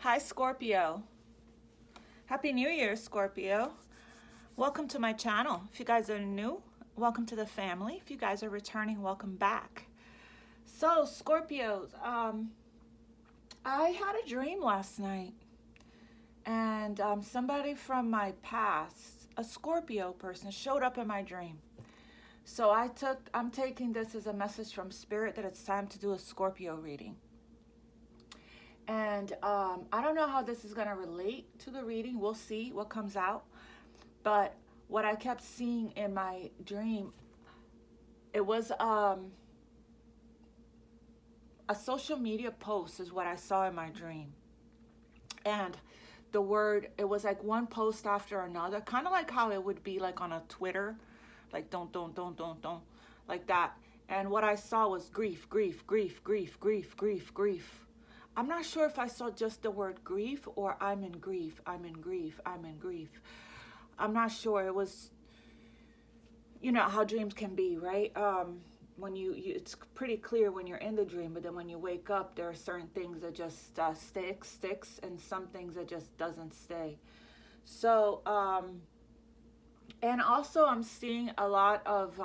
Hi, Scorpio. Happy New Year, Scorpio. Welcome to my channel. If you guys are new, welcome to the family. If you guys are returning, welcome back. So, Scorpios, I had a dream last night, and somebody from my past, a Scorpio person, showed up in my dream. So I'm taking this as a message from Spirit that it's time to do a Scorpio reading. And I don't know how this is going to relate to the reading. We'll see what comes out. But what I kept seeing in my dream, it was a social media post is what I saw in my dream. And the word, it was like one post after another, kind of like how it would be like on a Twitter, like don't, like that. And what I saw was grief, grief, grief, grief, grief, grief, grief. I'm not sure if I saw just the word grief or I'm in grief, I'm in grief, I'm in grief. I'm not sure. It was, you know how dreams can be, right? When you it's pretty clear when you're in the dream, but then when you wake up, there are certain things that just sticks, and some things that just doesn't stay. So, and also I'm seeing a lot of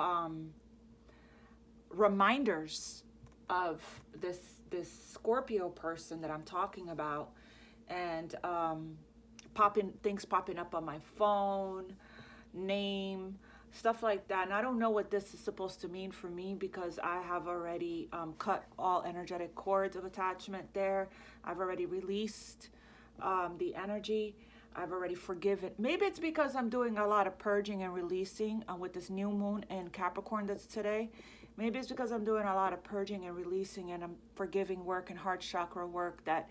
reminders of this Scorpio person that I'm talking about, and things popping up on my phone, name, stuff like that. And I don't know what this is supposed to mean for me, because I have already cut all energetic cords of attachment there. I've already released the energy. I've already forgiven. Maybe it's because I'm doing a lot of purging and releasing with this new moon in Capricorn that's today. Maybe it's because I'm doing a lot of purging and releasing, and I'm forgiving work and heart chakra work, that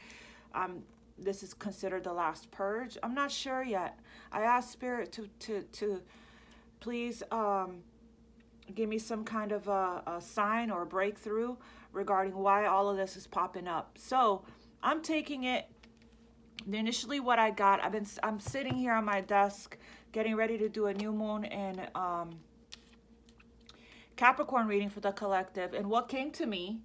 this is considered the last purge. I'm not sure yet. I asked Spirit to please give me some kind of a sign or a breakthrough regarding why all of this is popping up. So I'm taking it. Initially, what I got, I'm sitting here on my desk getting ready to do a new moon in Capricorn reading for the collective, and what came to me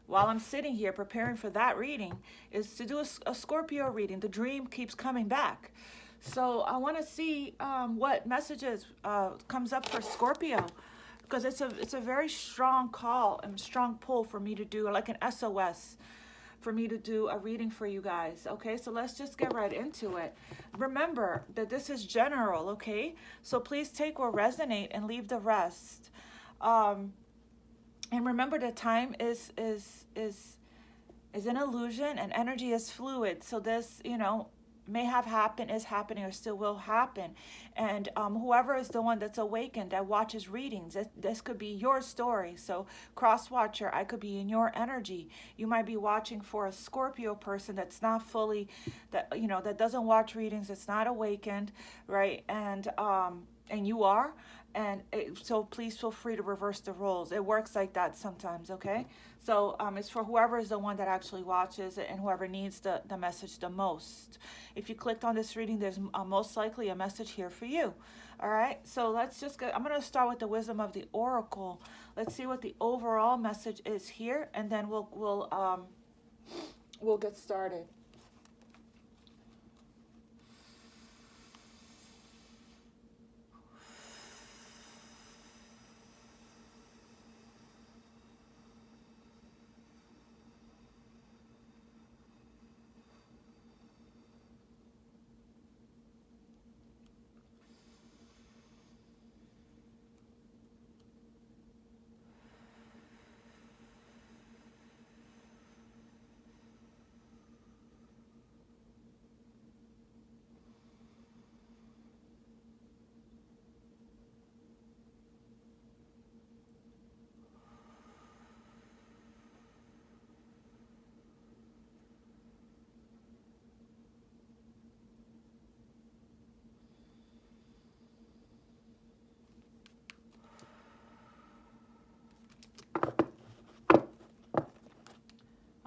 while I'm sitting here preparing for that reading is to do a Scorpio reading. The dream keeps coming back, so I want to see what messages comes up for Scorpio, because it's a very strong call and strong pull for me to do, like an SOS, for me to do a reading for you guys. Okay, so let's just get right into it. Remember that this is general, okay? So please take what resonate and leave the rest. And remember that time is an illusion, and energy is fluid. So this, may have happened, is happening, or still will happen. And whoever is the one that's awakened, that watches readings, this could be your story. So cross watcher, I could be in your energy. You might be watching for a Scorpio person that's not fully, that doesn't watch readings, that's not awakened, right? And you are. And so please feel free to reverse the roles. It works like that sometimes, okay? So it's for whoever is the one that actually watches it, and whoever needs the message the most. If you clicked on this reading, there's most likely a message here for you. All right, so let's just I'm going to start with the wisdom of the oracle. Let's see what the overall message is here, and then we'll get started.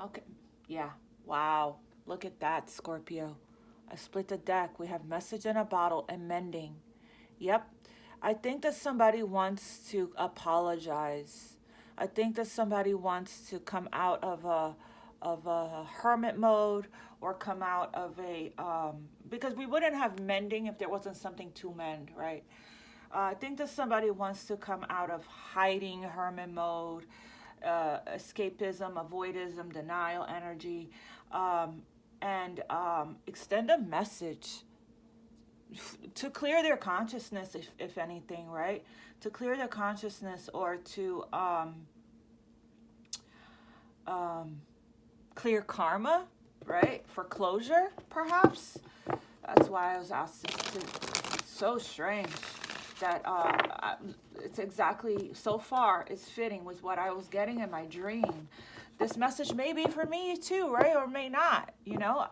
Okay, yeah, wow, look at that, Scorpio. I split the deck. We have message in a bottle and mending. Yep, I think that somebody wants to apologize. I think that somebody wants to come out of a hermit mode or come out of a, because we wouldn't have mending if there wasn't something to mend, right? I think that somebody wants to come out of hiding, hermit mode, escapism, avoidism, denial energy, and extend a message to clear their consciousness, if anything, right? To clear their consciousness, or to clear karma, right? For closure, perhaps. That's why I was asked to. It's so strange that it's exactly, so far, it's fitting with what I was getting in my dream. This message may be for me too, right? Or may not, you know?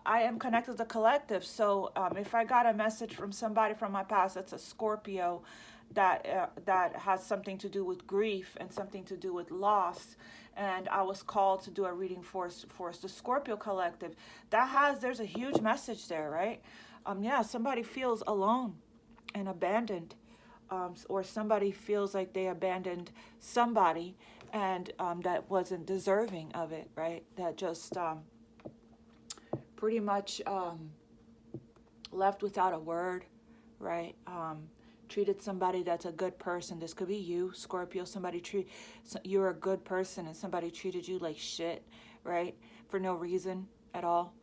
I am connected to the collective, so if I got a message from somebody from my past that's a Scorpio, that has something to do with grief and something to do with loss, and I was called to do a reading for the Scorpio collective, there's a huge message there, right? Yeah, somebody feels alone and abandoned, or somebody feels like they abandoned somebody, and that wasn't deserving of it, right? That just pretty much left without a word, right? Treated somebody that's a good person. This could be you, Scorpio. You're a good person and somebody treated you like shit, right? For no reason at all.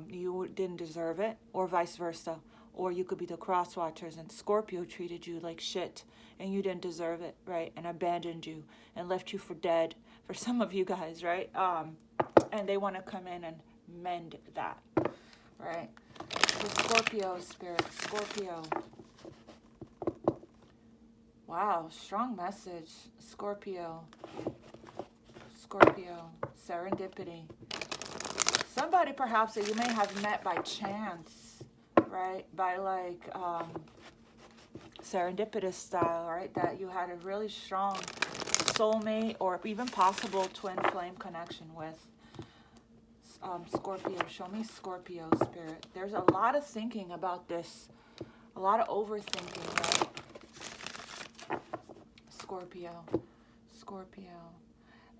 You didn't deserve it, or vice versa. Or you could be the cross watchers and Scorpio treated you like shit and you didn't deserve it, right? And abandoned you and left you for dead, for some of you guys, right? And they want to come in and mend that, right? The Scorpio spirit, Scorpio. Wow, strong message. Scorpio, serendipity. Somebody perhaps that you may have met by chance, right? By like serendipitous style, right? That you had a really strong soulmate or even possible twin flame connection with. Scorpio, show me Scorpio spirit. There's a lot of thinking about this, a lot of overthinking, right? Scorpio.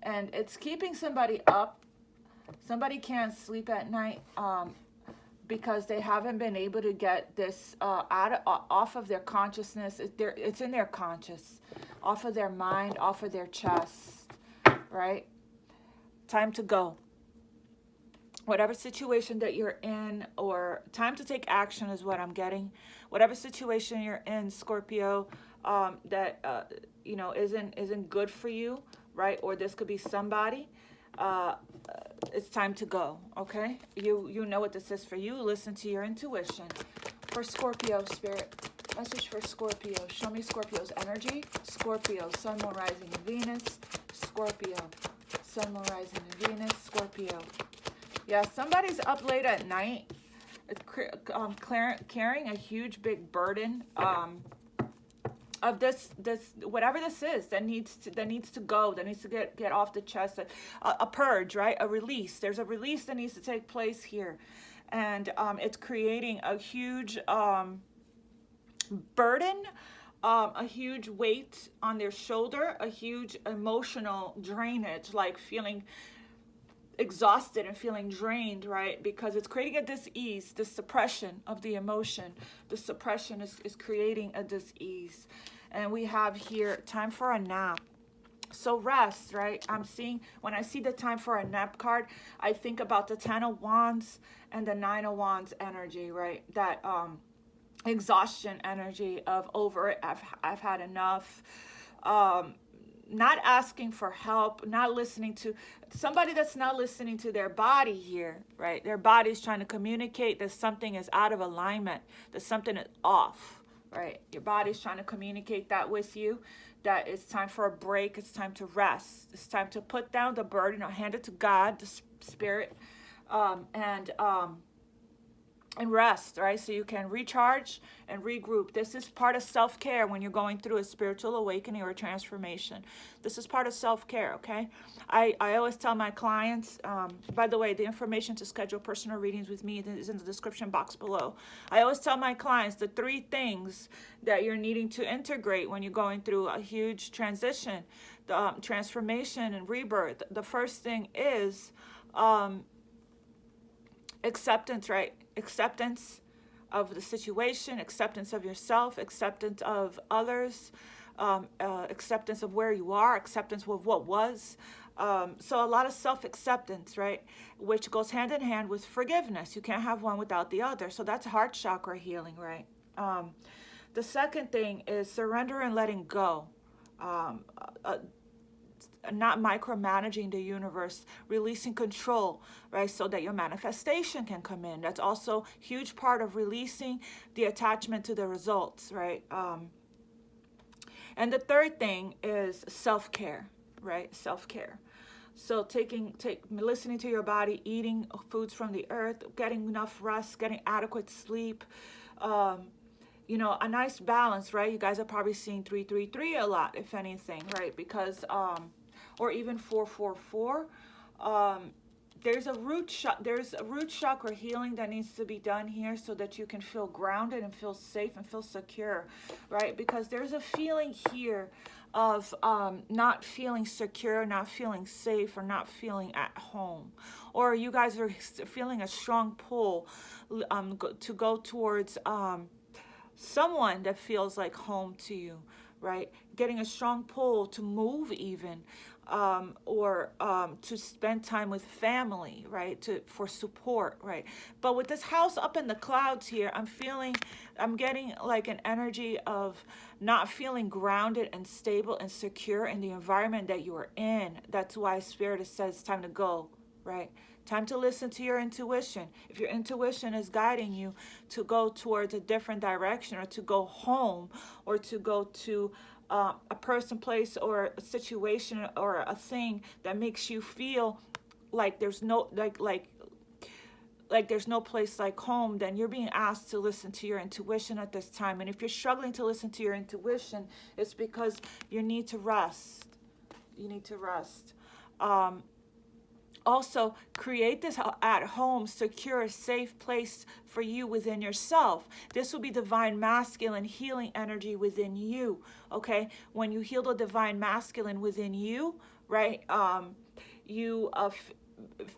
And it's keeping somebody up. Somebody can't sleep at night because they haven't been able to get this off of their consciousness. It's in their conscious, off of their mind, off of their chest, right? Time to go. Whatever situation that you're in, or time to take action is what I'm getting. Whatever situation you're in, Scorpio, that isn't good for you, right? Or this could be somebody. It's time to go. Okay, you know what this is for you. Listen to your intuition. For Scorpio spirit, message for Scorpio. Show me Scorpio's energy. Scorpio, Sun, Moon, Rising, and Venus. Scorpio, Sun, Moon, Rising, and Venus. Scorpio. Yeah, somebody's up late at night, carrying a huge big burden of this whatever this is that needs to go, that needs to get off the chest. A purge, right? A release. There's a release that needs to take place here, and it's creating a huge burden, a huge weight on their shoulder, a huge emotional drainage, like feeling exhausted and feeling drained, right? Because it's creating a dis-ease, the suppression of the emotion. The suppression is creating a dis-ease. And we have here time for a nap. So rest, right? When I see the time for a nap card, I think about the 10 of Wands and the 9 of Wands energy, right? That exhaustion energy of over it. I've had enough. Not asking for help, not listening to somebody that's not listening to their body here, right? Their body's trying to communicate that something is out of alignment, that something is off, right? Your body's trying to communicate that with you, that it's time for a break, it's time to rest, it's time to put down the burden or hand it to God, the spirit, and rest, right? So you can recharge and regroup. This is part of self-care when you're going through a spiritual awakening or a transformation. This is part of self-care, okay? I always tell my clients, by the way, the information to schedule personal readings with me is in the description box below. I always tell my clients the 3 things that you're needing to integrate when you're going through a huge transition, transformation and rebirth. The first thing is Acceptance, right? Acceptance of the situation, acceptance of yourself, acceptance of others, acceptance of where you are, acceptance of what was. So a lot of self-acceptance, right? Which goes hand in hand with forgiveness. You can't have one without the other. So that's heart chakra healing, right? The second thing is surrender and letting go. Not micromanaging the universe, releasing control, right? So that your manifestation can come in. That's also a huge part of releasing the attachment to the results, right? And the third thing is self-care, right? Self-care. So listening to your body, eating foods from the earth, getting enough rest, getting adequate sleep, you know, a nice balance, right? You guys are probably seeing 333 a lot, if anything, right? Because, or even 444. There's a root chakra healing that needs to be done here so that you can feel grounded and feel safe and feel secure, right? Because there's a feeling here of not feeling secure, not feeling safe, or not feeling at home. Or you guys are feeling a strong pull to go towards someone that feels like home to you, right? Getting a strong pull to move even, or to spend time with family, right? For support, right? But with this house up in the clouds here, I'm getting like an energy of not feeling grounded and stable and secure in the environment that you are in. That's why Spirit says it's time to go, right? Time to listen to your intuition. If your intuition is guiding you to go towards a different direction, or to go home, or to go to a person, place, or a situation, or a thing that makes you feel like there's no like there's no place like home, then you're being asked to listen to your intuition at this time. And if you're struggling to listen to your intuition, it's because you need to rest. You need to rest. Also, create this at home, secure, safe place for you within yourself. This will be divine masculine healing energy within you, okay? When you heal the divine masculine within you, right, you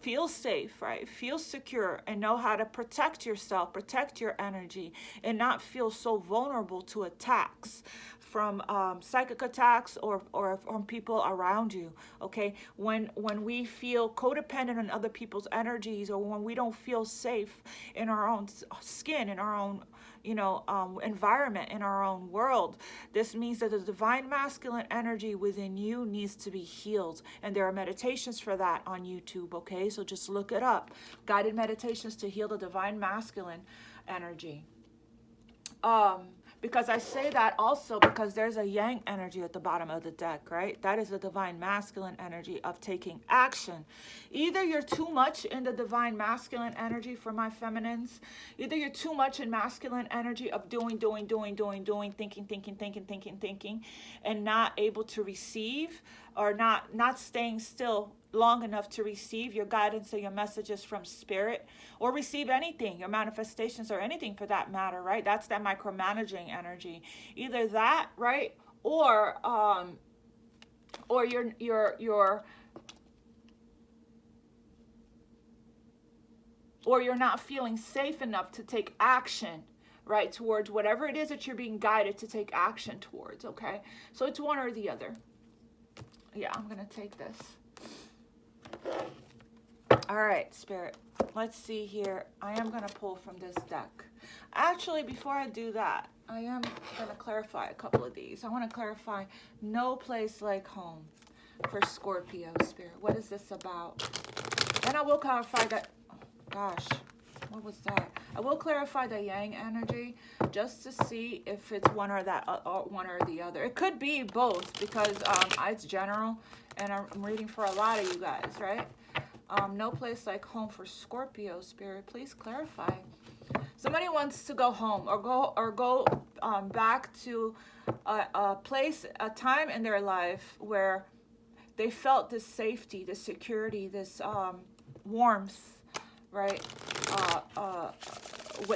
feel safe, right? Feel secure and know how to protect yourself, protect your energy, and not feel so vulnerable to attacks from psychic attacks or from people around you, okay? When we feel codependent on other people's energies, or when we don't feel safe in our own skin, in our own, environment, in our own world, this means that the divine masculine energy within you needs to be healed. And there are meditations for that on YouTube, okay? So just look it up. Guided meditations to heal the divine masculine energy. Because I say that also because there's a yang energy at the bottom of the deck, right? That is the divine masculine energy of taking action. Either you're too much in the divine masculine energy for my feminines. Either you're too much in masculine energy of doing, thinking, and not able to receive, or not staying still long enough to receive your guidance or your messages from Spirit, or receive anything, your manifestations, or anything for that matter, right? That's that micromanaging energy. Either that, right, or you're not feeling safe enough to take action, right, towards whatever it is that you're being guided to take action towards, okay? So it's one or the other. Yeah, I'm gonna take this. All right, Spirit, let's see here. I am going to pull from this deck. Actually, before I do that, I am going to clarify a couple of these. I want to clarify no place like home for Scorpio, Spirit. What is this about? And I will clarify that, oh, gosh, what was that? I will clarify the yang energy just to see if it's one or the other. It could be both because it's general, and I'm reading for a lot of you guys, right? No place like home for Scorpio, Spirit. Please clarify. Somebody wants to go home or go back to a place, a time in their life where they felt this safety, this security, this warmth, right?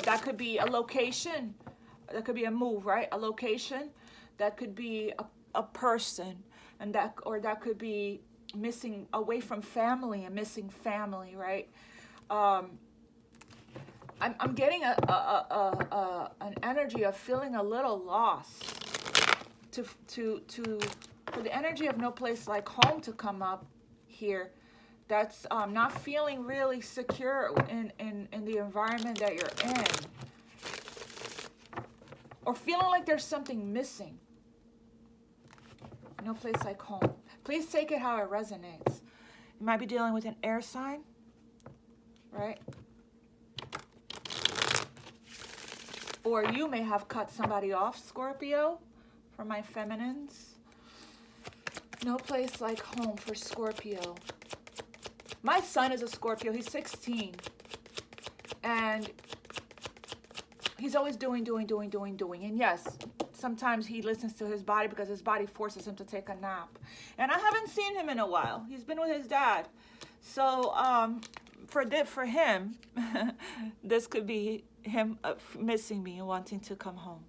That could be a location, that could be a move, right? A location, that could be a person, and that could be missing away from family and missing family, right? I'm getting an energy of feeling a little lost. For the energy of no place like home to come up here, that's not feeling really secure in the environment that you're in, or feeling like there's something missing. No place like home. Please take it how it resonates. You might be dealing with an air sign, right? Or you may have cut somebody off, Scorpio, for my feminines. No place like home for Scorpio. My son is a Scorpio. He's 16. And he's always doing. And yes, sometimes he listens to his body because his body forces him to take a nap. And I haven't seen him in a while. He's been with his dad. So for him, this could be him missing me and wanting to come home,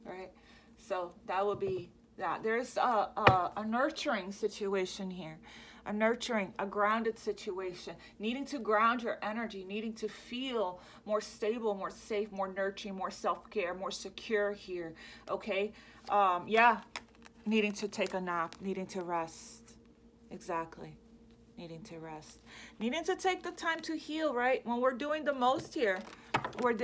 right? So that would be that. There's a nurturing situation here, a grounded situation, needing to ground your energy, needing to feel more stable, more safe, more nurturing, more self-care, more secure here, okay? Yeah, needing to take a nap, needing to rest, exactly. Needing to rest, needing to take the time to heal, right? When we're doing the most here, we're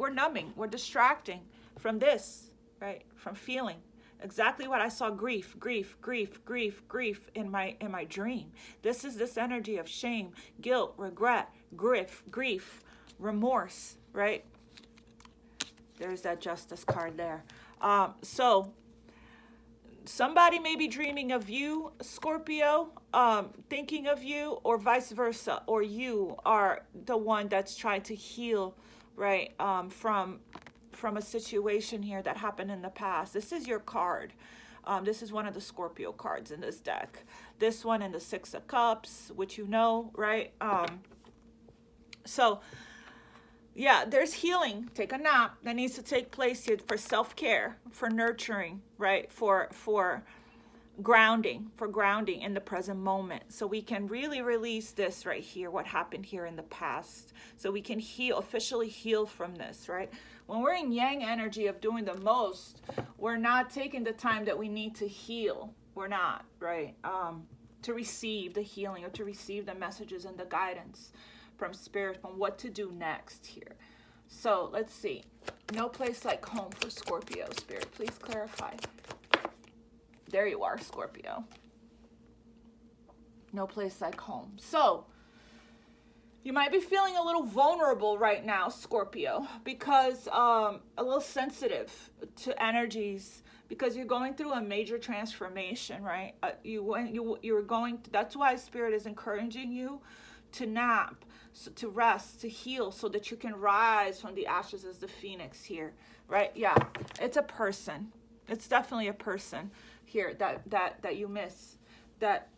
numbing, we're distracting from this, right? From feeling exactly what I saw: grief in my dream. This is this energy of shame, guilt, regret, grief, remorse, right? There's that Justice card there. So somebody may be dreaming of you, Scorpio, thinking of you, or vice versa, or you are the one that's trying to heal, right, from a situation here that happened in the past. This is your card. This is one of the Scorpio cards in this deck. This one in the Six of Cups, which you know, right? So yeah, there's healing. Take a nap that needs to take place here for self-care, for nurturing, right? For grounding in the present moment. So we can really release this right here, what happened here in the past. So we can officially heal from this, right? When we're in yang energy of doing the most, we're not taking the time that we need to heal. We're not, right? To receive the healing, or to receive the messages and the guidance from spirit on what to do next here. So let's see. No place like home for Scorpio. Spirit, please clarify. There you are, Scorpio. No place like home. So you might be feeling a little vulnerable right now, Scorpio, because a little sensitive to energies, because you're going through a major transformation, right? You're going. That's why Spirit is encouraging you to nap, so to rest, to heal, so that you can rise from the ashes as the phoenix here, right? Yeah, it's a person. It's definitely a person here that you miss, that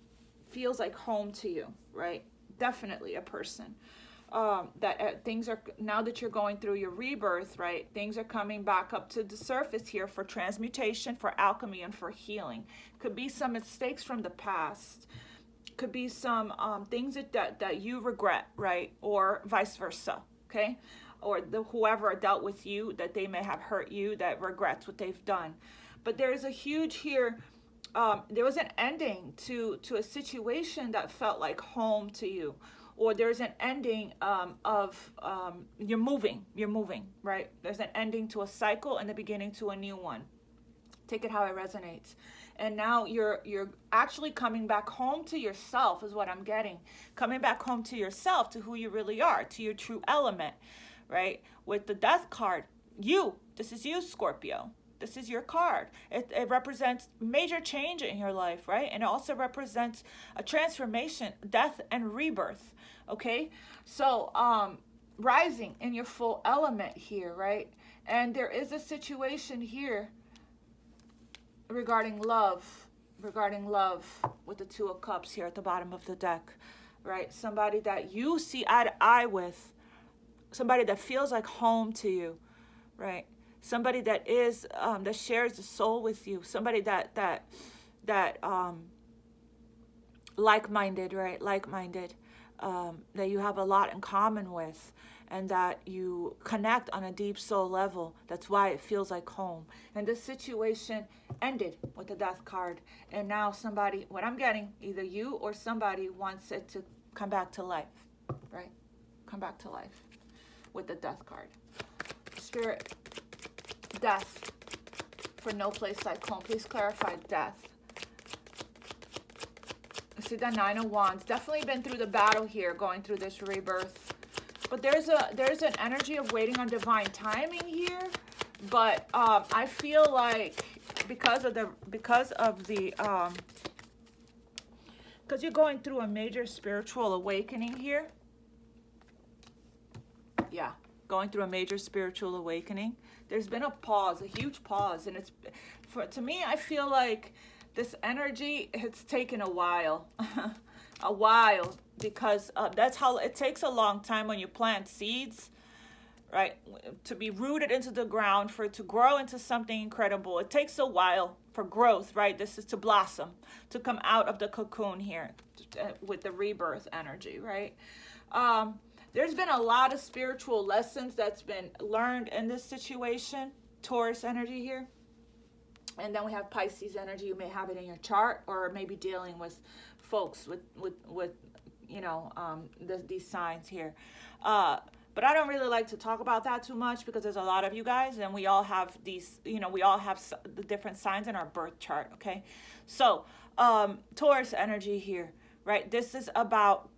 feels like home to you, right? Definitely a person. Things are, now that you're going through your rebirth, right? Things are coming back up to the surface here for transmutation, for alchemy, and for healing. Could be some mistakes from the past. Could be some things that you regret, right? Or vice versa, okay? Or whoever dealt with you, that they may have hurt you, that regrets what they've done. But there's a huge here, there was an ending to a situation that felt like home to you. Or there's an ending of, you're moving, right? There's an ending to a cycle and the beginning to a new one. Take it how it resonates. And now you're actually coming back home to yourself, is what I'm getting. Coming back home to yourself, to who you really are, to your true element, right? With the Death card, this is you, Scorpio. This is your card. It represents major change in your life, right? And it also represents a transformation, death and rebirth, okay? So rising in your full element here, right? And there is a situation here regarding love with the Two of Cups here at the bottom of the deck, right? Somebody that you see eye to eye with, somebody that feels like home to you, right? Somebody that is that shares the soul with you, somebody that like-minded, right? Like-minded, that you have a lot in common with, and that you connect on a deep soul level. That's why it feels like home. And this situation ended with the death card. And now somebody, what I'm getting, either you or somebody wants it to come back to life, right? Come back to life with the death card. Spirit, death for no place like home. Please clarify death. See the Nine of Wands. Definitely been through the battle here, going through this rebirth. But there's an energy of waiting on divine timing here. But I feel like because you're going through a major spiritual awakening here. Yeah, going through a major spiritual awakening. There's been a pause, a huge pause, and to me, I feel like this energy, it's taken a while, because that's how it takes a long time when you plant seeds, right? To be rooted into the ground, for it to grow into something incredible. It takes a while for growth, right? This is to blossom, to come out of the cocoon here with the rebirth energy, right? There's been a lot of spiritual lessons that's been learned in this situation. Taurus energy here. And then we have Pisces energy. You may have it in your chart, or maybe dealing with folks with these signs here. But I don't really like to talk about that too much, because there's a lot of you guys, and we all have these, we all have the different signs in our birth chart, okay? So, Taurus energy here, right? This is about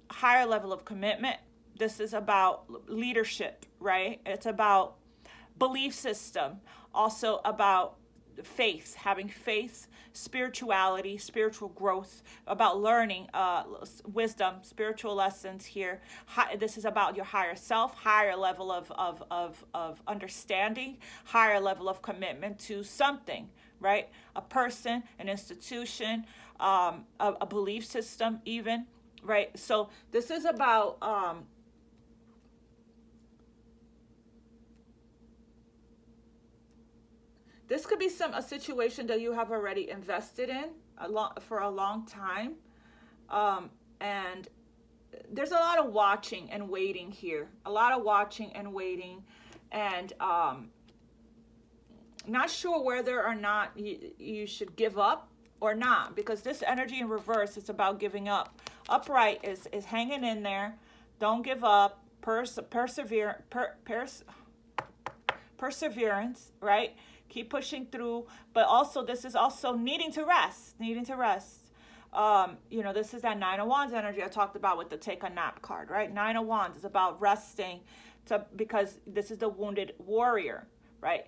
higher level of commitment. This is about leadership, right? It's about belief system, also about faith, having faith, spirituality, spiritual growth, about learning, wisdom, spiritual lessons here. This is about your higher self, higher level of understanding, higher level of commitment to something, right? A person, an institution, a belief system even, right? So this is about this could be a situation that you have already invested in for a long time. And there's a lot of watching and waiting here. A lot of watching and waiting. And not sure whether or not you should give up or not. Because this energy in reverse is about giving up. Upright is hanging in there. Don't give up. Perseverance, right? Keep pushing through, but also this is also needing to rest. This is that Nine of Wands energy I talked about with the take a nap card, right? Nine of Wands is about resting, because this is the wounded warrior, right?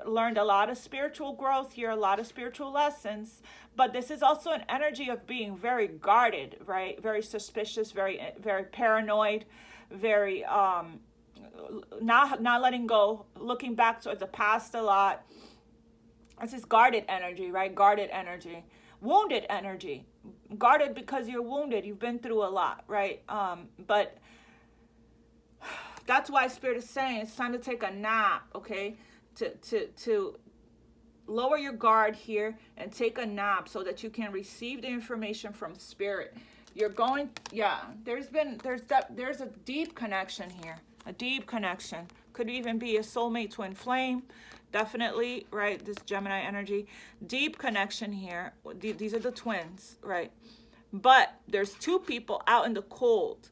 Learned a lot of spiritual growth here, a lot of spiritual lessons, but this is also an energy of being very guarded, right? Very suspicious, very, very paranoid, very, not letting go, looking back towards the past a lot. This is guarded energy, right? Guarded energy. Wounded energy. Guarded because you're wounded. You've been through a lot, right? But that's why Spirit is saying it's time to take a nap, okay? To lower your guard here and take a nap so that you can receive the information from Spirit. You're going, there's a deep connection here. A deep connection. Could even be a soulmate twin flame. Definitely, right? This Gemini energy. Deep connection here. These are the twins, right? But there's two people out in the cold.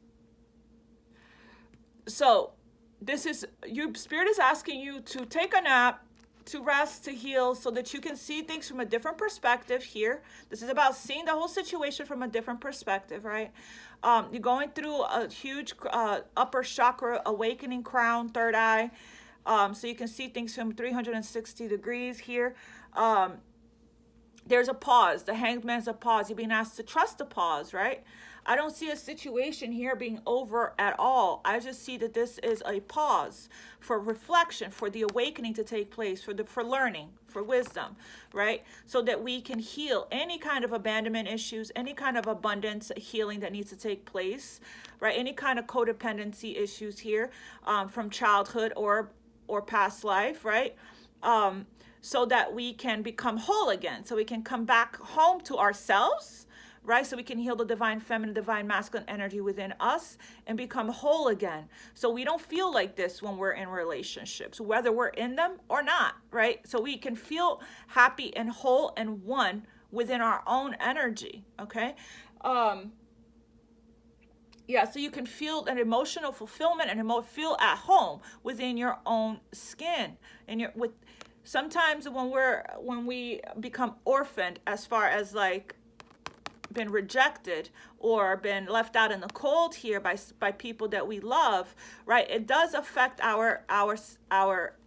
So this is, your Spirit is asking you to take a nap, to rest, to heal, so that you can see things from a different perspective here. This is about seeing the whole situation from a different perspective, right? You're going through a huge upper chakra awakening, crown, third eye. So you can see things from 360 degrees here. There's a pause. The Hanged Man's a pause. You're being asked to trust the pause, right? I don't see a situation here being over at all. I just see that this is a pause for reflection, for the awakening to take place, for learning, for wisdom, right? So that we can heal any kind of abandonment issues, any kind of abundance healing that needs to take place, right? Any kind of codependency issues here from childhood or past life, right? So that we can become whole again, so we can come back home to ourselves, right? So we can heal the divine feminine, divine masculine energy within us and become whole again. So we don't feel like this when we're in relationships, whether we're in them or not, right? So we can feel happy and whole and one within our own energy, okay? Yeah, so you can feel an emotional fulfillment and feel at home within your own skin. And sometimes when we become orphaned, as far as like been rejected or been left out in the cold here by people that we love, right? It does affect our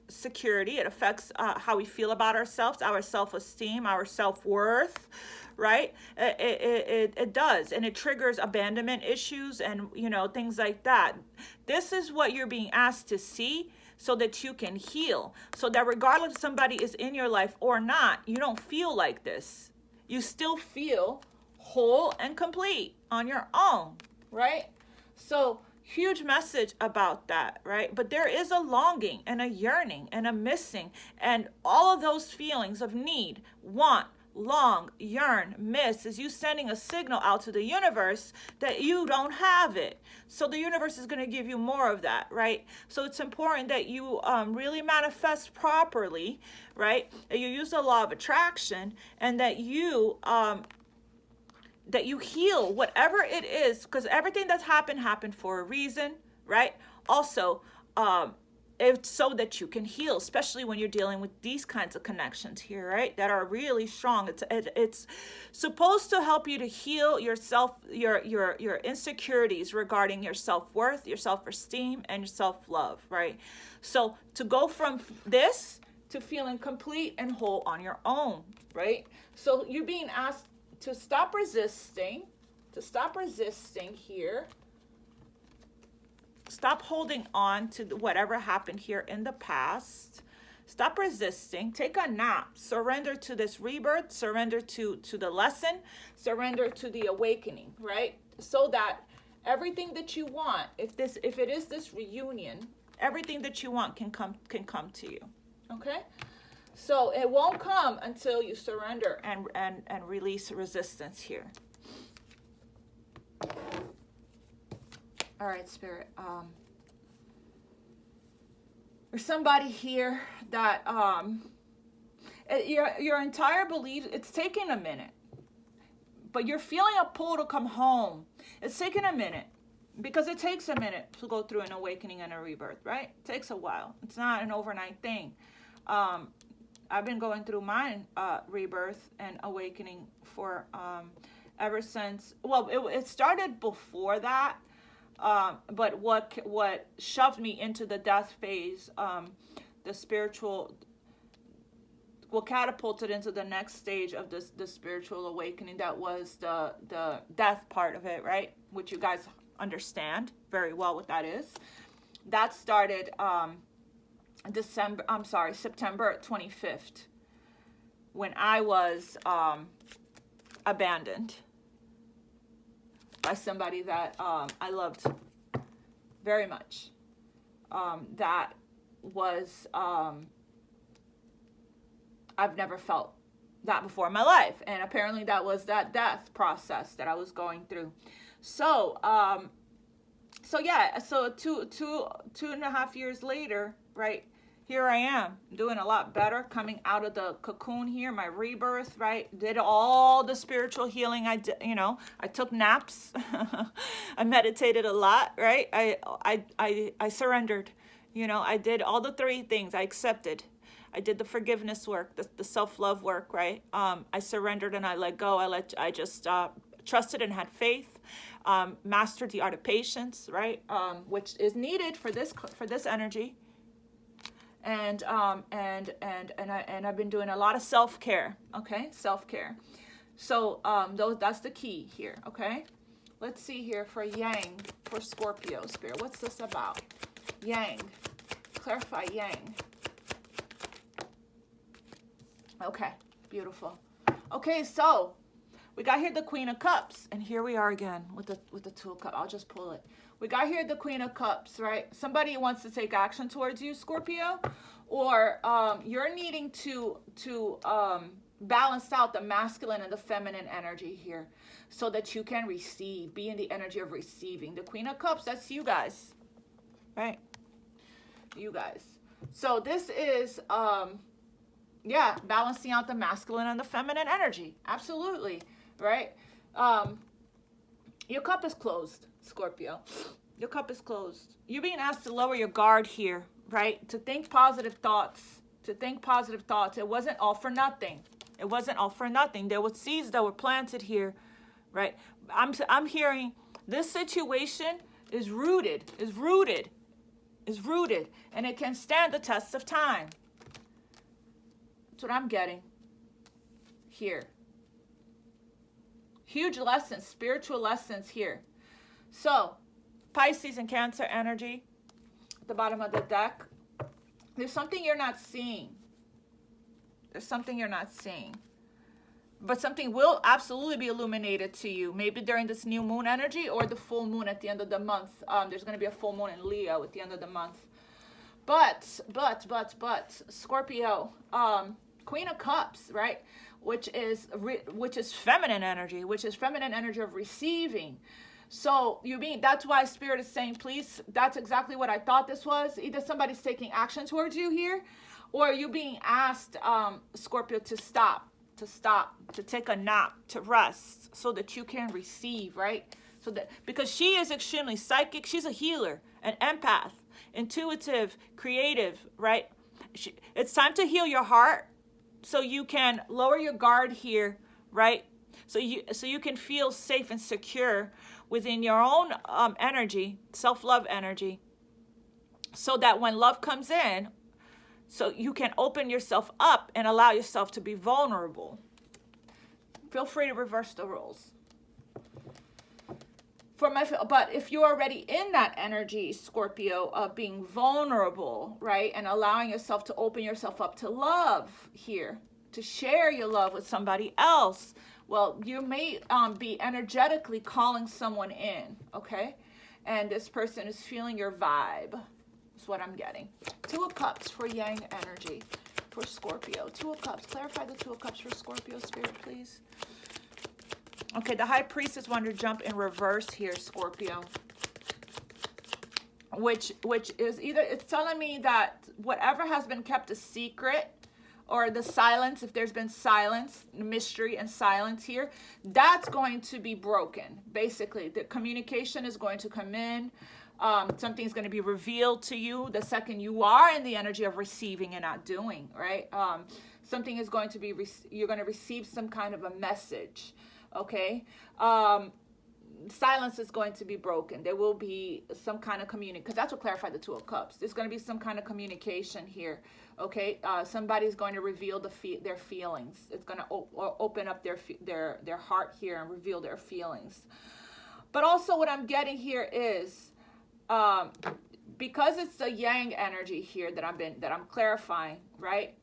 security. It affects how we feel about ourselves, our self-esteem, our self-worth, right? It does, and it triggers abandonment issues and things like that. This is what you're being asked to see, so that you can heal, so that regardless if somebody is in your life or not, you don't feel like this. You still feel whole and complete on your own, right? So huge message about that, right? But there is a longing and a yearning and a missing, and all of those feelings of need, want, long, yearn, miss, is you sending a signal out to the universe that you don't have it. So the universe is going to give you more of that, right? So it's important that you really manifest properly, right? That you use the law of attraction, and that you heal whatever it is, because everything that's happened for a reason, right? Also, it's so that you can heal, especially when you're dealing with these kinds of connections here, right? That are really strong. It's supposed to help you to heal yourself, your insecurities regarding your self-worth, your self-esteem, and your self-love, right? So to go from this to feeling complete and whole on your own, right? So you're being asked to stop resisting here. Stop holding on to whatever happened here in the past. Stop resisting. Take a nap. Surrender to this rebirth. Surrender to the lesson. Surrender to the awakening, right? So that everything that you want, if it is this reunion, everything that you want can come to you. Okay? So it won't come until you surrender and release resistance here. All right, Spirit. There's somebody here that your entire belief, it's taking a minute, but you're feeling a pull to come home. It's taking a minute, because it takes a minute to go through an awakening and a rebirth, right? It takes a while. It's not an overnight thing. I've been going through my rebirth and awakening for ever since. Well, it started before that. But what shoved me into the death phase, the spiritual, what catapulted into the next stage of the spiritual awakening, that was the death part of it, right? Which you guys understand very well what that is. That started September 25th, when I was abandoned by somebody that I loved very much. That was, I've never felt that before in my life. And apparently that was that death process that I was going through. So, so two and a half years later, right? Here I am, doing a lot better, coming out of the cocoon here, my rebirth, right? Did all the spiritual healing I did, I took naps. I meditated a lot, right? I surrendered, I did all the three things. I accepted. I did the forgiveness work, the self-love work, right? I surrendered and I let go. I just trusted and had faith. Mastered the art of patience, right? Which is needed for this energy. And I've been doing a lot of self-care, okay? Self-care. So that's the key here, okay? Let's see here for Yang, for Scorpio Spirit. What's this about? Yang. Clarify Yang. Okay, beautiful. Okay, so we got here the Queen of Cups, and here we are again with the Two of Cups. I'll just pull it. We got here the Queen of Cups, right? Somebody wants to take action towards you, Scorpio, or you're needing to balance out the masculine and the feminine energy here so that you can receive, be in the energy of receiving. The Queen of Cups, that's you guys, right? You guys. So this is, yeah, balancing out the masculine and the feminine energy. Absolutely, right? Your cup is closed, Scorpio. Your cup is closed. You're being asked to lower your guard here, right? To think positive thoughts. To think positive thoughts. It wasn't all for nothing. It wasn't all for nothing. There were seeds that were planted here, right? I'm hearing this situation is rooted, and it can stand the test of time. That's what I'm getting here. Huge lessons, spiritual lessons here. So, Pisces and Cancer energy at the bottom of the deck. There's something you're not seeing. There's something you're not seeing. But something will absolutely be illuminated to you. Maybe during this new moon energy or the full moon at the end of the month. There's going to be a full moon in Leo at the end of the month. But, Scorpio, Queen of Cups, right? Which is feminine energy, feminine energy of receiving. So that's why Spirit is saying, please, that's exactly what I thought this was. Either somebody's taking action towards you here, or you being asked, Scorpio, to stop, to take a nap, to rest, so that you can receive, right? So that, because she is extremely psychic, she's a healer, an empath, intuitive, creative, right? It's time to heal your heart, so you can lower your guard here, right? So you can feel safe and secure within your own energy, self-love energy, so that when love comes in, so you can open yourself up and allow yourself to be vulnerable. Feel free to reverse the roles. But if you're already in that energy, Scorpio, of being vulnerable, right, and allowing yourself to open yourself up to love here, to share your love with somebody else, well, you may be energetically calling someone in, okay? And this person is feeling your vibe. That's what I'm getting. Two of Cups for Yang energy for Scorpio. Two of Cups. Clarify the Two of Cups for Scorpio, Spirit, please. Okay, the High Priestess wanted to jump in reverse here, Scorpio. Which is either, it's telling me that whatever has been kept a secret, or the silence, if there's been silence, mystery and silence here, that's going to be broken. Basically, the communication is going to come in. Something's going to be revealed to you the second you are in the energy of receiving and not doing, right? Something is going to be, you're going to receive some kind of a message, okay? Silence is going to be broken. There will be some kind of communication, because that's what clarified the Two of Cups. There's going to be some kind of communication here, okay? Somebody's going to reveal their feelings. It's going to open up their heart here and reveal their feelings. But also what I'm getting here is, because it's the Yang energy here that I'm clarifying, right?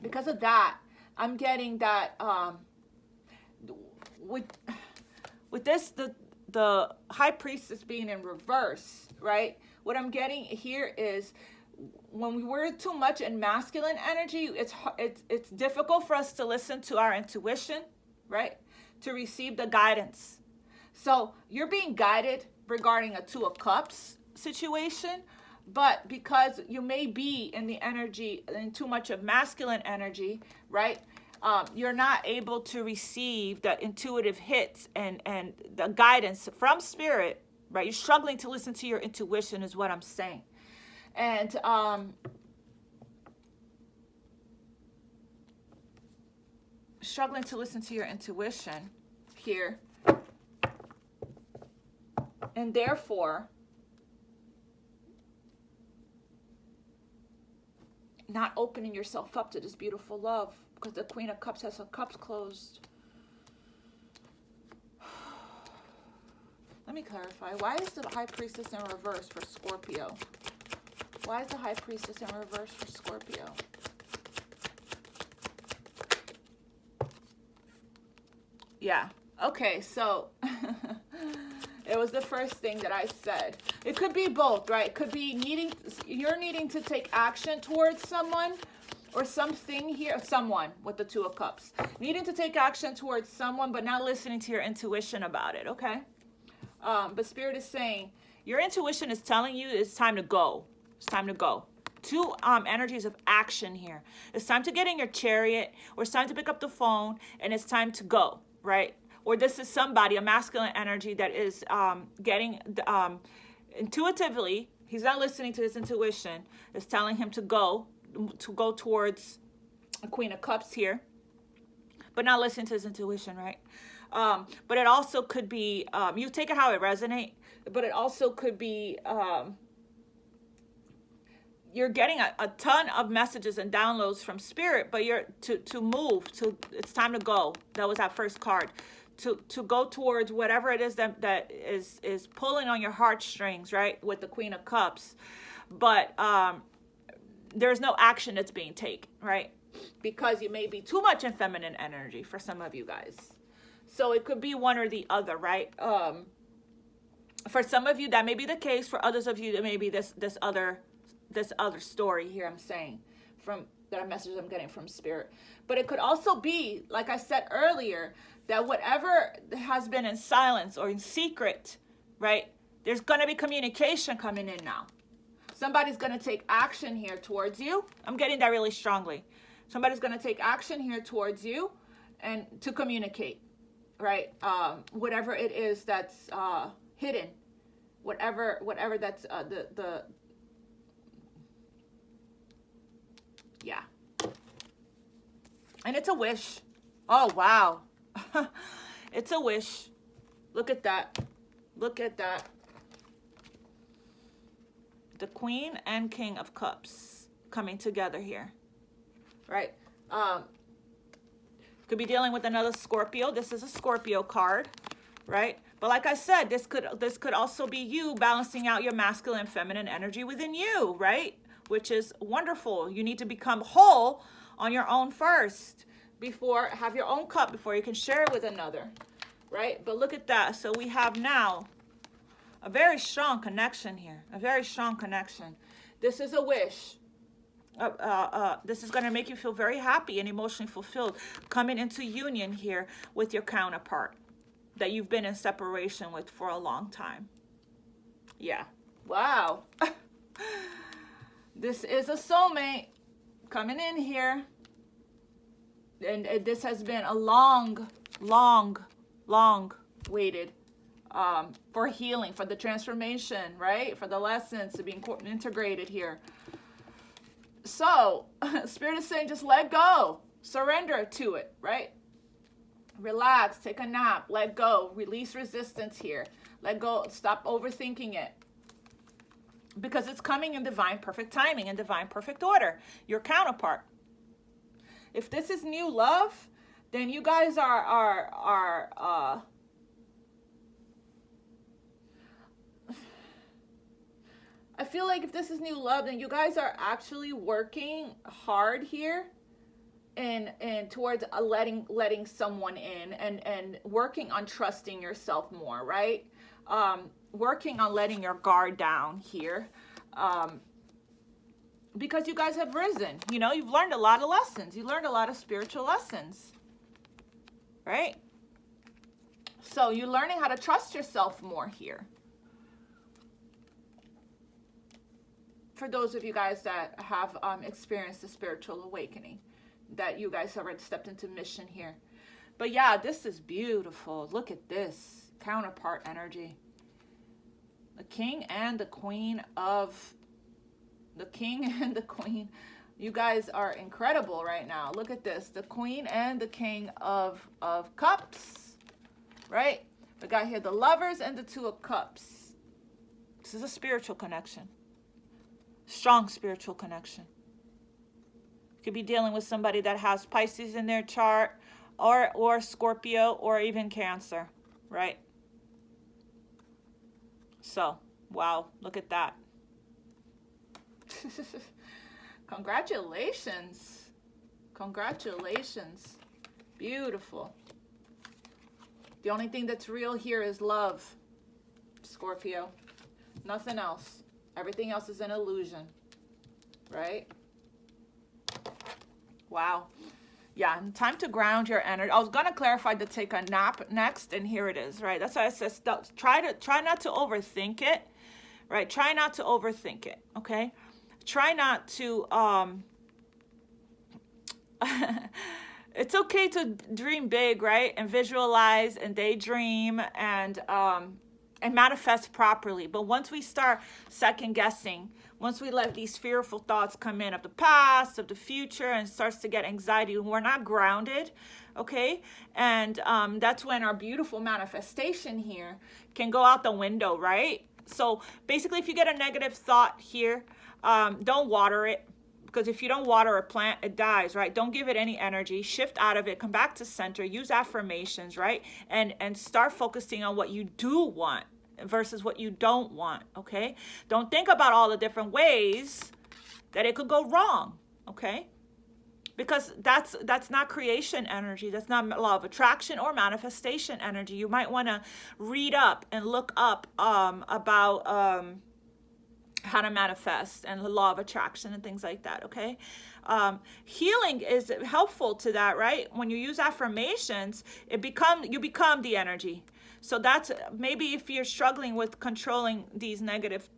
Because of that, I'm getting that with this, the High Priestess being in reverse, right? What I'm getting here is, when we're too much in masculine energy, it's difficult for us to listen to our intuition, right? To receive the guidance. So you're being guided regarding a Two of Cups situation, but because you may be in the energy, in too much of masculine energy, right? You're not able to receive the intuitive hits and the guidance from Spirit, right? You're struggling to listen to your intuition is what I'm saying. And struggling to listen to your intuition here. And therefore, not opening yourself up to this beautiful love, because the Queen of Cups has her cups closed. Let me clarify. Why is the High Priestess in reverse for Scorpio? Why is the High Priestess in reverse for Scorpio? Yeah. Okay, so it was the first thing that I said. It could be both, right? It could be you're needing to take action towards someone, or something here, someone with the Two of Cups. Needing to take action towards someone, but not listening to your intuition about it, okay? But Spirit is saying, your intuition is telling you it's time to go. It's time to go. Two energies of action here. It's time to get in your chariot, or it's time to pick up the phone, and it's time to go, right? Or this is somebody, a masculine energy that is getting intuitively, he's not listening to his intuition. It's telling him to go towards a Queen of Cups here, but not listening to his intuition, right? But it also could be, you take it how it resonates, but it also could be, you're getting a ton of messages and downloads from Spirit, but you're to move, it's time to go. That was that first card. To go towards whatever it is that is pulling on your heartstrings, right? With the Queen of Cups. But there's no action that's being taken, right? Because you may be too much in feminine energy for some of you guys. So it could be one or the other, right? For some of you, that may be the case. For others of you, that may be this other story here I'm saying, from that a message I'm getting from Spirit. But it could also be, like I said earlier, that whatever has been in silence or in secret, right? There's going to be communication coming in now. Somebody's going to take action here towards you. I'm getting that really strongly. Somebody's going to take action here towards you and to communicate, right? Whatever it is that's hidden, whatever that's yeah. And it's a wish. Oh, wow. It's a wish. Look at that. Look at that. The Queen and King of Cups coming together here. Right? Could be dealing with another Scorpio. This is a Scorpio card, right? But like I said, this could also be you balancing out your masculine and feminine energy within you, right? Which is wonderful. You need to become whole on your own first. Have your own cup before you can share it with another, right? But look at that. So we have now a very strong connection here, a very strong connection. This is a wish. This is going to make you feel very happy and emotionally fulfilled, coming into union here with your counterpart that you've been in separation with for a long time. Yeah. Wow. This is a soulmate coming in here. And this has been a long waited for healing, for the transformation, right? For the lessons to be integrated here. So, Spirit is saying just let go. Surrender to it, right? Relax, take a nap, let go, release resistance here. Let go, stop overthinking it. Because it's coming in divine perfect timing, in divine perfect order. Your counterpart. If this is new love, then you guys are I feel like if this is new love, then you guys are actually working hard here and towards letting someone in and working on trusting yourself more, right? Working on letting your guard down here. Because you guys have risen. You know, you've learned a lot of lessons. You learned a lot of spiritual lessons. Right? So you're learning how to trust yourself more here. For those of you guys that have experienced a spiritual awakening, that you guys have already stepped into mission here. But yeah, this is beautiful. Look at this. Counterpart energy. The King and the Queen of... The King and the Queen. You guys are incredible right now. Look at this. The Queen and the King of Cups. Right? We got here the Lovers and the Two of Cups. This is a spiritual connection. Strong spiritual connection. You could be dealing with somebody that has Pisces in their chart, or Scorpio, or even Cancer. Right? So, wow. Look at that. Congratulations. Congratulations. Beautiful. The only thing that's real here is love, Scorpio. Nothing else. Everything else is an illusion. Right? Wow. Yeah, time to ground your energy. I was gonna clarify to take a nap next, and here it is, right? That's why I said try not to overthink it, right? Try not to overthink it, okay? Try not to it's okay to dream big, right? And visualize and daydream and manifest properly. But once we start second guessing, once we let these fearful thoughts come in of the past, of the future, and starts to get anxiety, we're not grounded, okay? And that's when our beautiful manifestation here can go out the window, right? So basically, if you get a negative thought here, don't water it. Because if you don't water a plant, it dies, right? Don't give it any energy. Shift out of it. Come back to center. Use affirmations, right? And start focusing on what you do want versus what you don't want, okay? Don't think about all the different ways that it could go wrong, okay? Because that's not creation energy. That's not law of attraction or manifestation energy. You might want to read up and look up about how to manifest and the law of attraction and things like that, okay? Healing is helpful to that, right? When you use affirmations, you become the energy. So that's maybe if you're struggling with controlling these negative,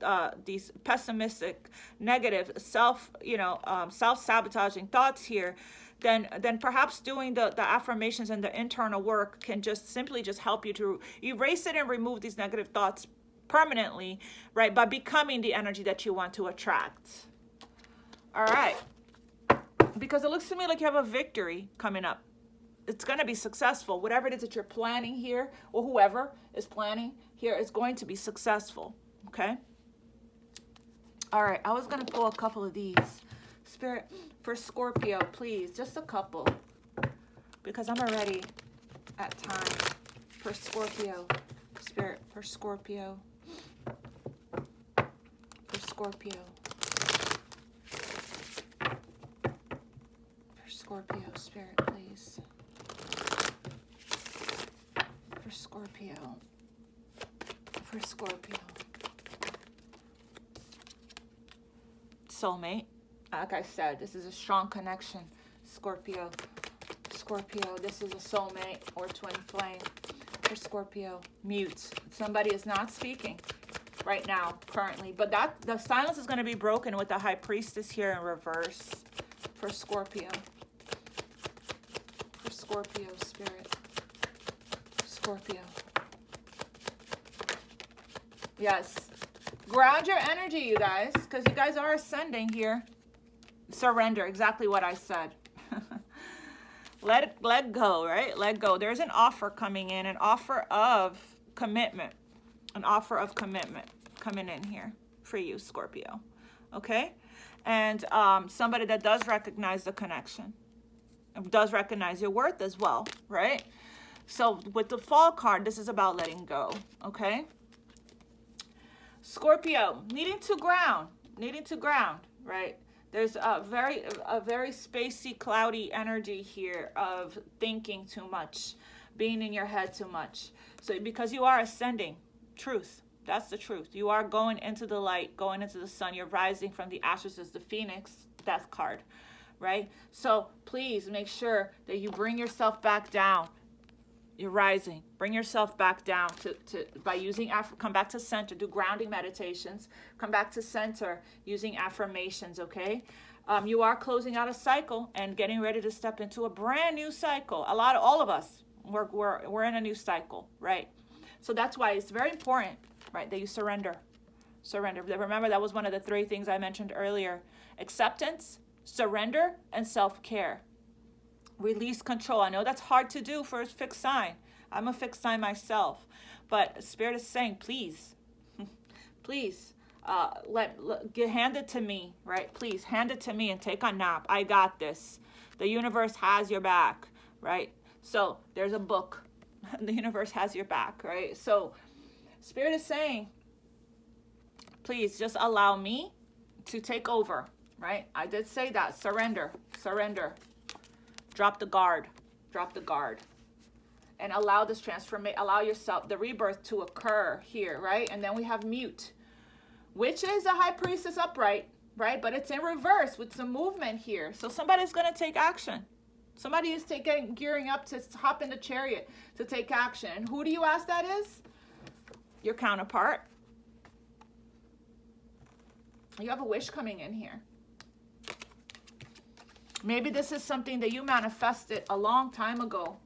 these pessimistic, negative, self-sabotaging thoughts here, then perhaps doing the affirmations and the internal work can just simply help you to erase it and remove these negative thoughts permanently, right? By becoming the energy that you want to attract. All right. Because it looks to me like you have a victory coming up. It's going to be successful. Whatever it is that you're planning here, or whoever is planning here, is going to be successful. Okay? All right. I was going to pull a couple of these. Spirit, for Scorpio, please. Just a couple. Because I'm already at time. For Scorpio. Spirit, for Scorpio. For Scorpio. For Scorpio, Spirit, please. For Scorpio. For Scorpio. Soulmate. Like I said, this is a strong connection. Scorpio. Scorpio, this is a soulmate or twin flame. For Scorpio, mute. Somebody is not speaking right now, currently. But the silence is going to be broken with the High Priestess here in reverse. For Scorpio. For Scorpio, Spirit. Scorpio. Yes. Ground your energy, you guys, because you guys are ascending here. Surrender, exactly what I said. Let go, right? Let go. There's an offer coming in, an offer of commitment. An offer of commitment coming in here for you, Scorpio. Okay? And somebody that does recognize the connection. Does recognize your worth as well, right? So with the Fall card, this is about letting go, okay? Scorpio, needing to ground, right? There's a very spacey, cloudy energy here of thinking too much, being in your head too much. So because you are ascending, truth, that's the truth. You are going into the light, going into the sun. You're rising from the ashes as the Phoenix, death card, right? So please make sure that you bring yourself back down. You're rising. Bring yourself back down by using, come back to center, do grounding meditations, come back to center using affirmations, okay? You are closing out a cycle and getting ready to step into a brand new cycle. All of us, we're in a new cycle, right? So that's why it's very important, right, that you surrender. Surrender. Remember, that was one of the 3 things I mentioned earlier. Acceptance, surrender, and self-care. Release control. I know that's hard to do for a fixed sign. I'm a fixed sign myself. But Spirit is saying, please, please, hand it to me, right? Please, hand it to me and take a nap. I got this. The universe has your back, right? So there's a book. The universe has your back, right? So Spirit is saying, please just allow me to take over, right? I did say that. Surrender, surrender. Drop the guard, and allow this transformation, allow yourself, the rebirth to occur here, right? And then we have mute, which is a High Priestess upright, right? But it's in reverse with some movement here. So somebody's going to take action. Somebody is gearing up to hop in the chariot to take action. And who do you ask that is? Your counterpart. You have a wish coming in here. Maybe this is something that you manifested a long time ago.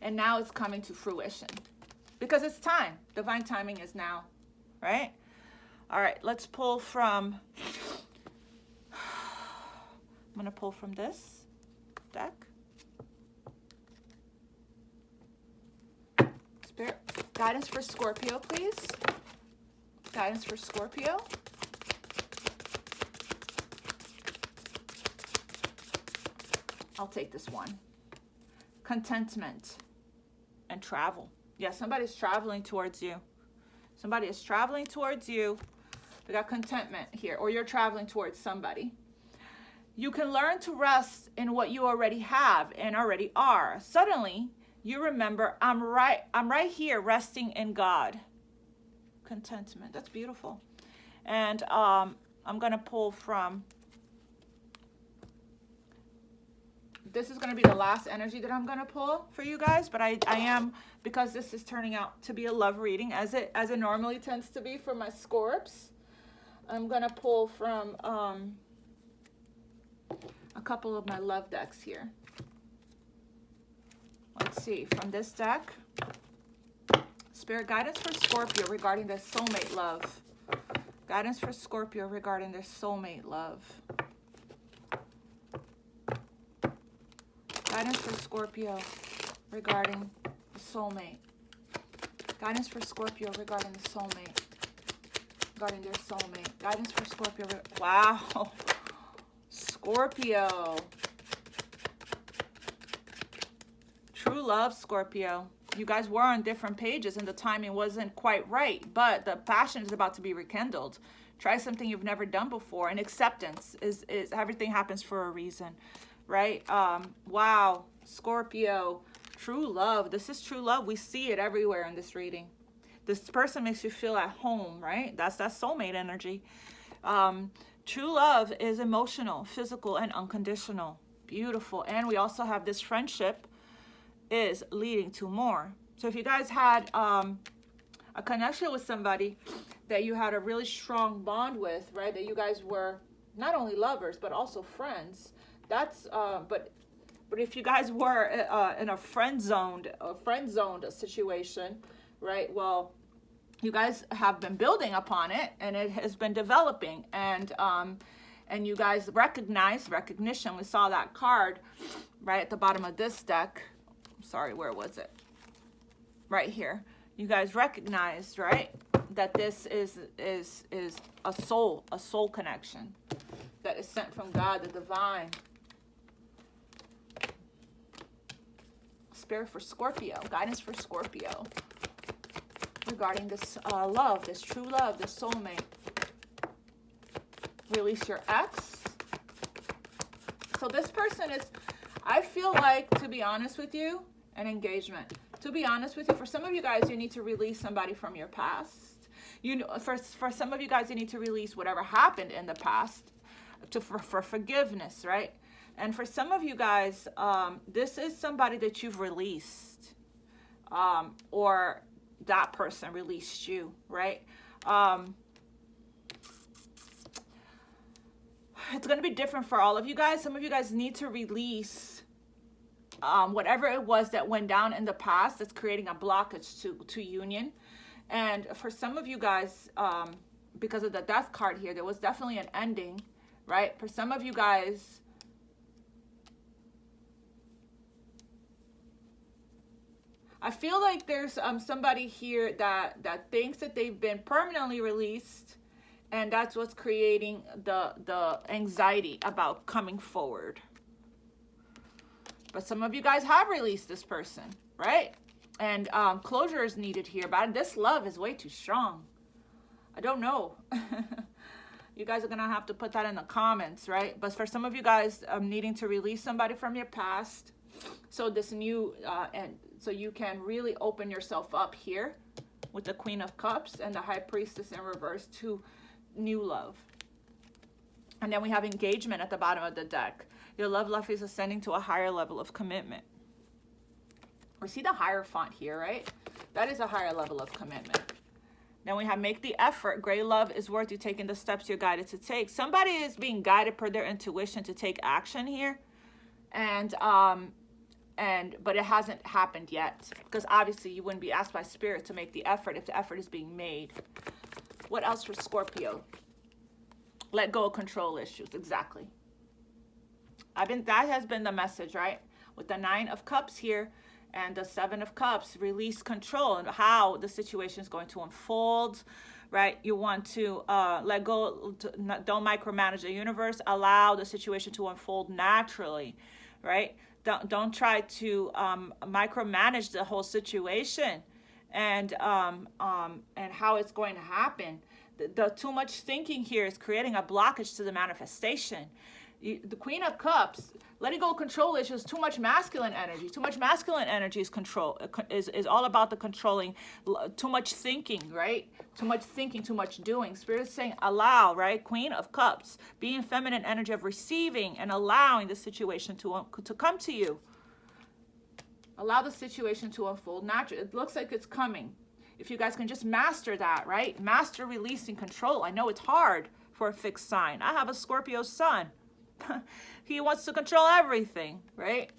And now it's coming to fruition. Because it's time. Divine timing is now. Right? All right, let's pull from... I'm going to pull from this deck. Spirit, guidance for Scorpio, please. Guidance for Scorpio. I'll take this one. Contentment and travel. Yeah, somebody's traveling towards you. Somebody is traveling towards you. We got contentment here, or you're traveling towards somebody. You can learn to rest in what you already have and already are. Suddenly, you remember, I'm right here resting in God. Contentment. That's beautiful. And I'm going to pull from... This is going to be the last energy that I'm going to pull for you guys, but I am, because this is turning out to be a love reading, as it normally tends to be for my Scorps. I'm going to pull from a couple of my love decks here. Let's see, from this deck, Spirit guidance for Scorpio regarding their soulmate love. Guidance for Scorpio regarding their soulmate love. Guidance for Scorpio regarding the soulmate. Guidance for Scorpio regarding the soulmate. Regarding their soulmate. Guidance for Scorpio. Wow. Scorpio. True love, Scorpio. You guys were on different pages and the timing wasn't quite right, but the passion is about to be rekindled. Try something you've never done before. And acceptance is everything happens for a reason, right? Wow, Scorpio. True love. This is true love. We see it everywhere in this reading. This person makes you feel at home, right? That's that soulmate energy. True love is emotional, physical, and unconditional. Beautiful. And we also have this friendship is leading to more. So if you guys had a connection with somebody that you had a really strong bond with, right? That you guys were not only lovers, but also friends. That's, but if you guys were in a friend-zoned situation, right? Well, you guys have been building upon it, and it has been developing, and you guys recognition. We saw that card right at the bottom of this deck. Sorry, where was it? Right here. You guys recognized, right, that this is a soul connection that is sent from God, the divine. Spirit for Scorpio, guidance for Scorpio regarding this love, this true love, this soulmate. Release your ex. So this person is, I feel like, to be honest with you, an engagement. To be honest with you, for some of you guys, you need to release somebody from your past. You know, for some of you guys, you need to release whatever happened in the past for forgiveness, right? And for some of you guys, this is somebody that you've released, or that person released you, right? It's going to be different for all of you guys. Some of you guys need to release whatever it was that went down in the past that's creating a blockage to union. And for some of you guys, because of the death card here, there was definitely an ending, right? For some of you guys, I feel like there's somebody here that thinks that they've been permanently released, and that's what's creating the anxiety about coming forward. But some of you guys have released this person, right? And closure is needed here. But this love is way too strong. I don't know. You guys are going to have to put that in the comments, right? But for some of you guys needing to release somebody from your past, so this new, and so you can really open yourself up here with the Queen of Cups and the High Priestess in reverse to new love. And then we have engagement at the bottom of the deck. Your love life is ascending to a higher level of commitment. We see the higher font here, right? That is a higher level of commitment. Then we have make the effort. Great love is worth you taking the steps you're guided to take. Somebody is being guided per their intuition to take action here. But it hasn't happened yet, because obviously you wouldn't be asked by spirit to make the effort if the effort is being made. What else for Scorpio? Let go of control issues. Exactly. That has been the message, right? With the 9 of Cups here and the 7 of Cups, release control and how the situation is going to unfold, right? You want to let go, don't micromanage the universe, allow the situation to unfold naturally, right? Don't try to micromanage the whole situation and how it's going to happen. The too much thinking here is creating a blockage to the manifestation. The Queen of Cups, letting go of control issues, too much masculine energy. Too much masculine energy is control, is all about the controlling, too much thinking, right? Too much thinking, too much doing. Spirit is saying allow, right? Queen of Cups, being feminine energy of receiving and allowing the situation to come to you. Allow the situation to unfold naturally. It looks like it's coming. If you guys can just master that, right? Master releasing control. I know it's hard for a fixed sign. I have a Scorpio sun. He wants to control everything, right?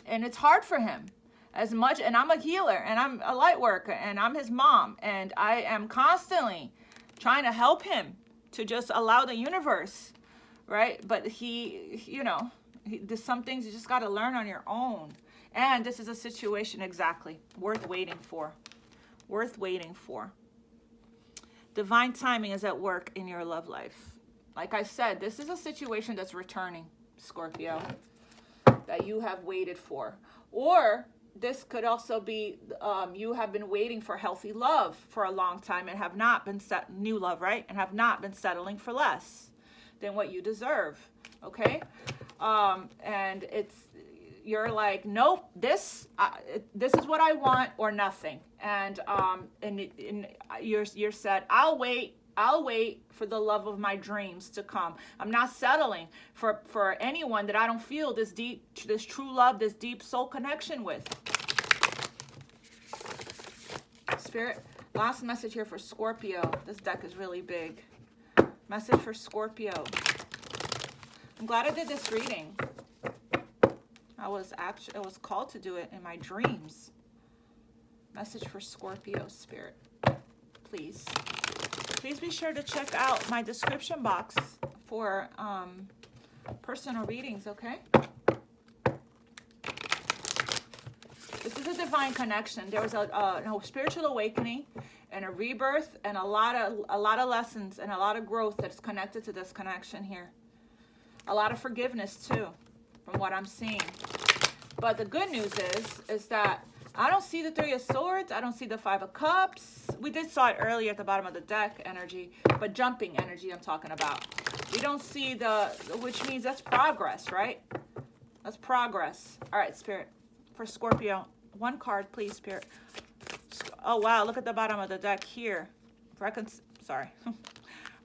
And it's hard for him as much. And I'm a healer and I'm a light worker and I'm his mom. And I am constantly trying to help him to just allow the universe, right? But there's some things you just got to learn on your own. And this is a situation exactly worth waiting for. Worth waiting for. Divine timing is at work in your love life. Like I said, this is a situation that's returning, Scorpio, that you have waited for. Or this could also be you have been waiting for healthy love for a long time and have not been new love, right? And have not been settling for less than what you deserve, okay? And you're like, nope, this is what I want or nothing. And you're said, I'll wait for the love of my dreams to come. I'm not settling for anyone that I don't feel this true love, this deep soul connection with. Spirit, last message here for Scorpio. This deck is really big. Message for Scorpio. I'm glad I did this reading. I was called to do it in my dreams. Message for Scorpio, Spirit. Please. Please be sure to check out my description box for personal readings, okay? This is a divine connection. There was a spiritual awakening and a rebirth and a lot of lessons and a lot of growth that's connected to this connection here. A lot of forgiveness too, from what I'm seeing. But the good news is that I don't see the 3 of Swords. I don't see the 5 of Cups. We did saw it earlier at the bottom of the deck energy, but jumping energy I'm talking about. We don't see which means that's progress, right? That's progress. All right, Spirit. For Scorpio, 1 card, please, Spirit. Oh, wow. Look at the bottom of the deck here.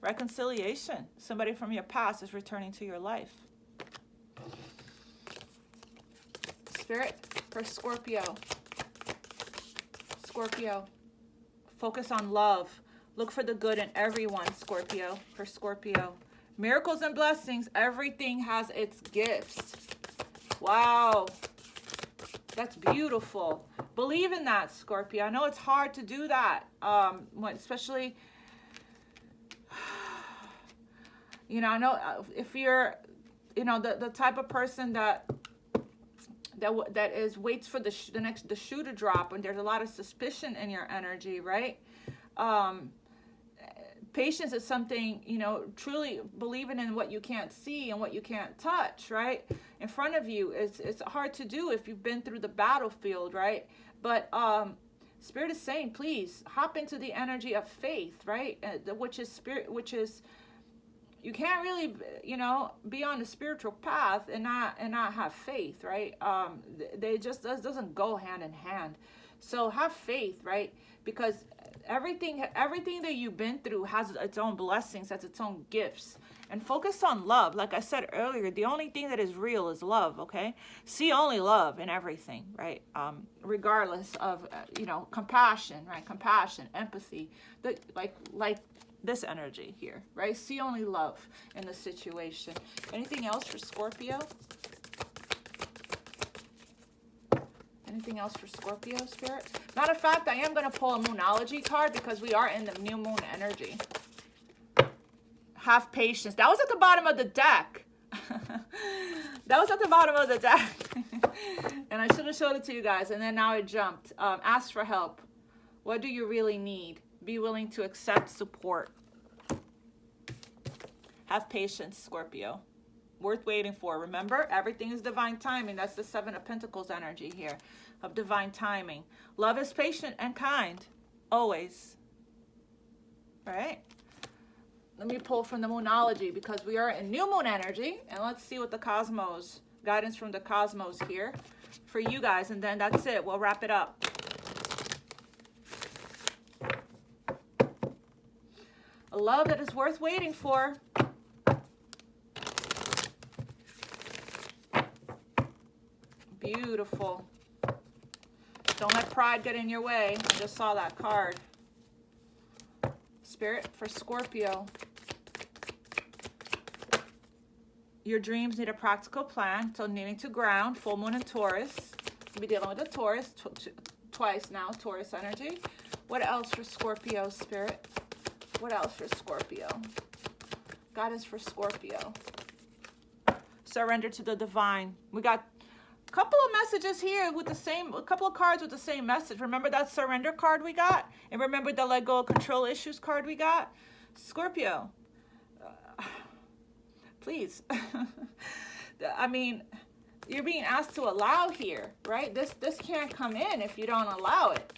Reconciliation. Somebody from your past is returning to your life. Spirit, for Scorpio. Scorpio, focus on love. Look for the good in everyone, Scorpio. For Scorpio, miracles and blessings. Everything has its gifts. Wow. That's beautiful. Believe in that, Scorpio. I know it's hard to do that. Especially, I know if you're, the type of person that waits for the shoe to drop, and there's a lot of suspicion in your energy, right? Patience is something, truly believing in what you can't see and what you can't touch, right? In front of you, it's hard to do if you've been through the battlefield, right? But Spirit is saying, please hop into the energy of faith, right? Which is you can't really, be on the spiritual path and not have faith, right? They just doesn't go hand in hand. So have faith, right? Because everything that you've been through has its own blessings, has its own gifts. And focus on love. Like I said earlier, the only thing that is real is love, okay? See only love in everything, right? Regardless of, compassion, right? Compassion, empathy, like this energy here, right? See only love in the situation. Anything else for Scorpio? Anything else for Scorpio, Spirit? Matter of fact, I am going to pull a Moonology card because we are in the new moon energy. Have patience. That was at the bottom of the deck. That was at the bottom of the deck. And I should have showed it to you guys. And then now it jumped. Ask for help. What do you really need? Be willing to accept support. Have patience, Scorpio. Worth waiting for. Remember, everything is divine timing. That's the Seven of Pentacles energy here of divine timing. Love is patient and kind. Always. All right? Let me pull from the Moonology because we are in new moon energy. And let's see what the cosmos, guidance from the cosmos here for you guys. And then that's it. We'll wrap it up. A love that is worth waiting for. Beautiful. Don't let pride get in your way. I just saw that card. Spirit for Scorpio. Your dreams need a practical plan. So needing to ground. Full moon in Taurus. We'll be dealing with the Taurus twice now. Taurus energy. What else for Scorpio, Spirit? What else for Scorpio? Guidance for Scorpio. Surrender to the divine. We got a couple of messages here with a couple of cards with the same message. Remember that surrender card we got? And remember the let go of control issues card we got? Scorpio, please. I mean, you're being asked to allow here, right? This can't come in if you don't allow it.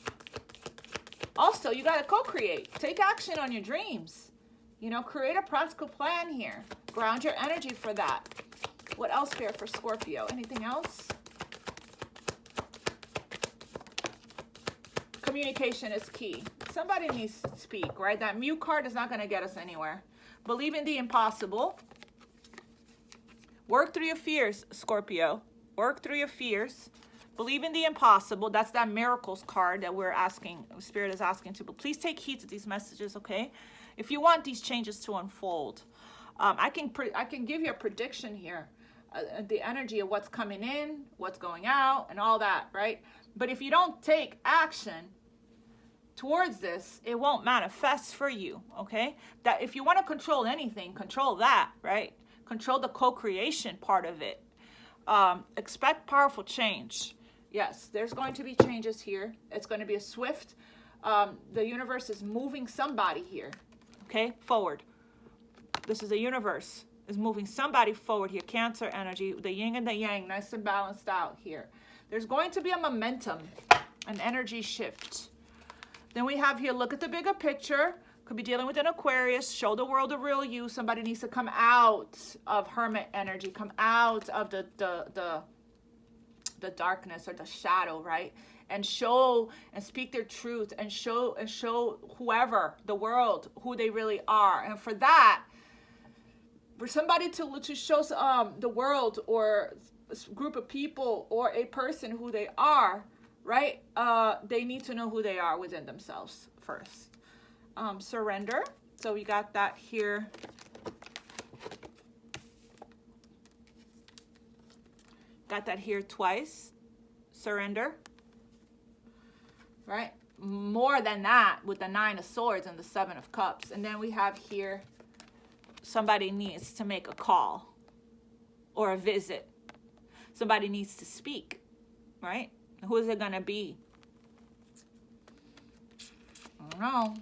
Also, you got to co-create. Take action on your dreams. Create a practical plan here. Ground your energy for that. What else here for Scorpio? Anything else? Communication is key. Somebody needs to speak, right? That mute card is not going to get us anywhere. Believe in the impossible. Work through your fears, Scorpio. Work through your fears. Believe in the impossible. That's that miracles card that we're asking, Spirit is asking to. But please take heed to these messages, okay? If you want these changes to unfold. I can give you a prediction here. The energy of what's coming in, what's going out, and all that, right? But if you don't take action towards this, it won't manifest for you, okay? That if you want to control anything, control that, right? Control the co-creation part of it. Expect powerful change. Yes, there's going to be changes here. It's going to be a swift, the universe is moving somebody here, okay? Forward. This is the universe is moving somebody forward here. Cancer energy, the yin and the yang, nice and balanced out here. There's going to be a momentum, an energy shift. Then we have here, look at the bigger picture. Could be dealing with an Aquarius. Show the world the real you. Somebody needs to come out of hermit energy, come out of the darkness or the shadow, right? And show and speak their truth and show whoever, the world, who they really are. And for that, for somebody to show the world or a group of people or a person who they are, right? They need to know who they are within themselves first. Surrender. So we got that here. Got that here twice. Surrender. Right? More than that with the Nine of Swords and the Seven of Cups. And then we have here, somebody needs to make a call or a visit. Somebody needs to speak, right? Who is it going to be? I don't know.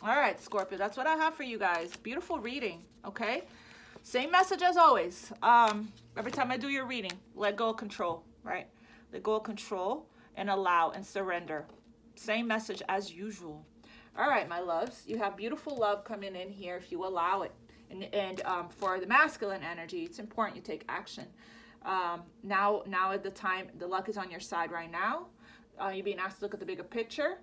All right, Scorpio, that's what I have for you guys. Beautiful reading, okay? Same message as always. Every time I do your reading, let go of control, right? Let go of control and allow and surrender. Same message as usual. All right, my loves, you have beautiful love coming in here if you allow it. And for the masculine energy, it's important you take action. Now at the time, the luck is on your side right now. You're being asked to look at the bigger picture.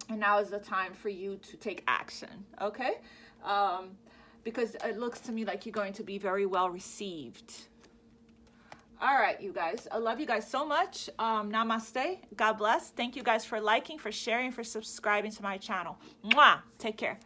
And now is the time for you to take action, okay? Because it looks to me like you're going to be very well received. All right, you guys. I love you guys so much. Namaste. God bless. Thank you guys for liking, for sharing, for subscribing to my channel. Mwah. Take care.